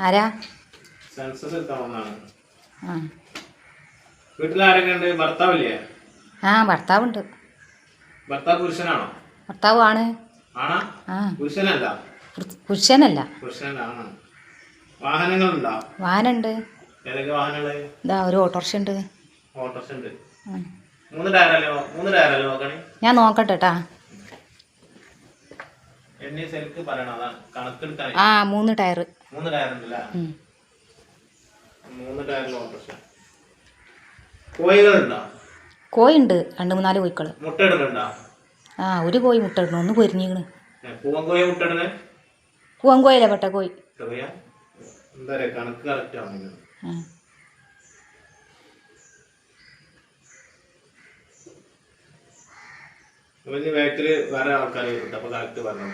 ആരാ? സെൻസസ് എടുക്കാൻ വന്നാണ്. ആ വീട്ടിൽ ആരൊക്കെ ഉണ്ട്? ഭർത്താവില്ലേ? ആ ഭർത്താവുണ്ട്. ഭർത്താവ് പുരുഷനാണോ? ഭർത്താവ് ആണ്. ആണാ? ആ പുരുഷനല്ല. പുരുഷനല്ല. പുരുഷനാണ്. വാഹനങ്ങളുണ്ടോ? വാഹനമുണ്ട്. ഏതൊക്കെ വാഹനങ്ങള്? ഇതാ ഒരു ഓട്ടോറിക്ഷ ഉണ്ട്. ഓട്ടോറിക്ഷ ഉണ്ട്. 3 ടയറല്ലേ നോക്കണേ? ഞാൻ നോക്കട്ടെ ട്ടാ. എന്നെ ശരിക്ക് പറയണം, അതാണ് കണക്കെടുക്കാൻ. ആ 3 ടയർ. 3 ടയർ ഉണ്ടല്ലേ? 3 ടയറിൽ ഓട്ടോറിക്ഷ. കോഴികളുണ്ടോ? കോഴിയുണ്ട് 2-3 കോഴിക്കള്. മുട്ട ഇടുന്നുണ്ടോ? ആ ഒരു കോഴി മുട്ട ഇടണം, ഒന്ന് പൊരിഞ്ഞിക്കണ്. പൂവൻ കോഴി മുട്ട ഇടുന്നേ? പൂവൻ കോഴിയല്ല, പെട്ട കോഴി. എന്താ പറയാ, കണക്ക് കറക്റ്റ് ആവുന്നില്ല. ബാക്കില് വേറെ ആൾക്കാർ അപ്പൊ കറക്റ്റ് പറഞ്ഞു.